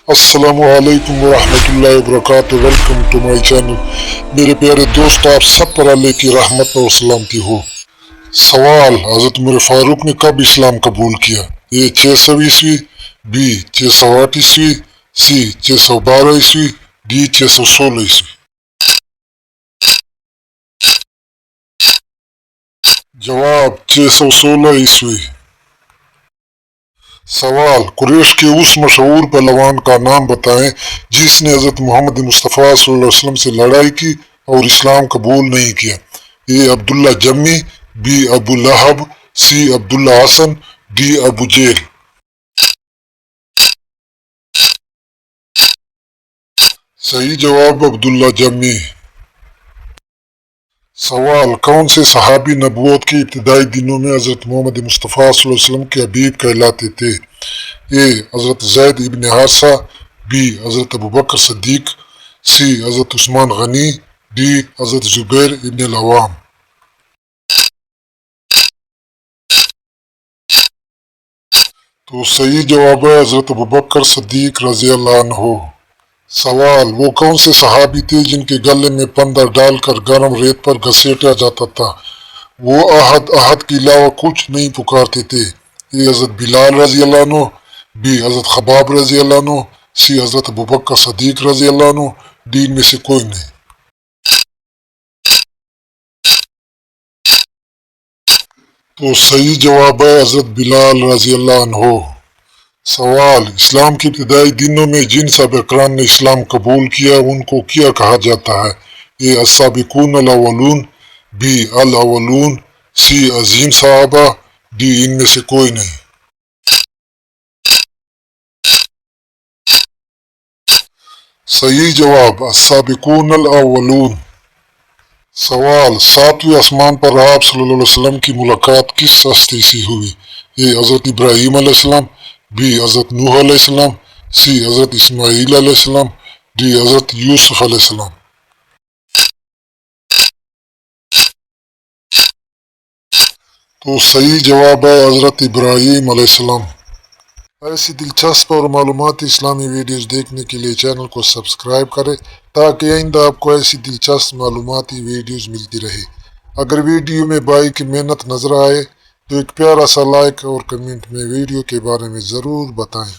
السلام علیکم ورحمۃ اللہ وبرکاتہ۔ Welcome to my channel. میرے پیارے دوست، آپ سب پر اللہ کی رحمت اور سلامتی ہو۔ سوال: حضرت عمر فاروق نے کب اسلام قبول کیا؟ اے 600 عیسوی، بی 608 عیسوی، سی 612 عیسوی، ڈی 616 عیسوی۔ جواب: 616 عیسوی۔ سوال: قریش کے اس مشہور پہلوان کا نام بتائیں جس نے حضرت محمد مصطفیٰ صلی اللہ علیہ وسلم سے لڑائی کی اور اسلام قبول نہیں کیا۔ اے عبداللہ جمی، بی ابو لہب، سی عبداللہ حسن، ڈی ابو جہل۔ صحیح جواب عبداللہ جمی۔ سوال: کون سے صحابی نبوت کے ابتدائی دنوں میں حضرت محمد مصطفیٰ صلی اللہ علیہ وسلم کے حبیب کہلاتے تھے؟ اے حضرت زید ابن حارثہ، بی حضرت ابوبکر صدیق، سی حضرت عثمان غنی، ڈی حضرت زبیر ابن العوام۔ تو صحیح جواب ہے حضرت ابوبکر صدیق رضی اللہ عنہ۔ سوال: وہ کون سے صحابی تھے جن کے گلے میں پندر ڈال کر گرم ریت پر گھسیٹا جاتا تھا؟ وہ احد کے علاوہ کچھ نہیں پکارتے تھے۔ اے حضرت بلال رضی اللہ عنہ، بی حضرت خباب رضی اللہ عنہ، سی حضرت ابوبکر صدیق رضی اللہ عنہ، ڈی ان میں سے کوئی نہیں۔ تو صحیح جواب ہے حضرت بلال رضی اللہ عنہ۔ سوال: اسلام کے ابتدائی دنوں میں جن صحابہ کرام نے اسلام قبول کیا ان کو کیا کہا جاتا ہے؟ اے السابقون الاولون، بی الاولون، سی عظیم صحابہ، ڈی ان میں سے کوئی نہیں۔ صحیح جواب السابقون الاولون۔ سوال: ساتویں آسمان پر آپ صلی اللہ علیہ وسلم کی ملاقات کس ہستی سے ہوئی؟ اے حضرت ابراہیم علیہ السلام، بی حضرت نوح علیہ السلام، سی حضرت اسماعیل علیہ السلام، ڈی حضرت یوسف علیہ السلام۔ تو صحیح جواب ہے حضرت ابراہیم علیہ السلام۔ ایسی دلچسپ اور معلوماتی اسلامی ویڈیوز دیکھنے کے لیے چینل کو سبسکرائب کریں تاکہ آئندہ آپ کو ایسی دلچسپ معلوماتی ویڈیوز ملتی رہے۔ اگر ویڈیو میں بھائی کی محنت نظر آئے تو ایک پیارا سا لائک اور کمنٹ میں ویڈیو کے بارے میں ضرور بتائیں۔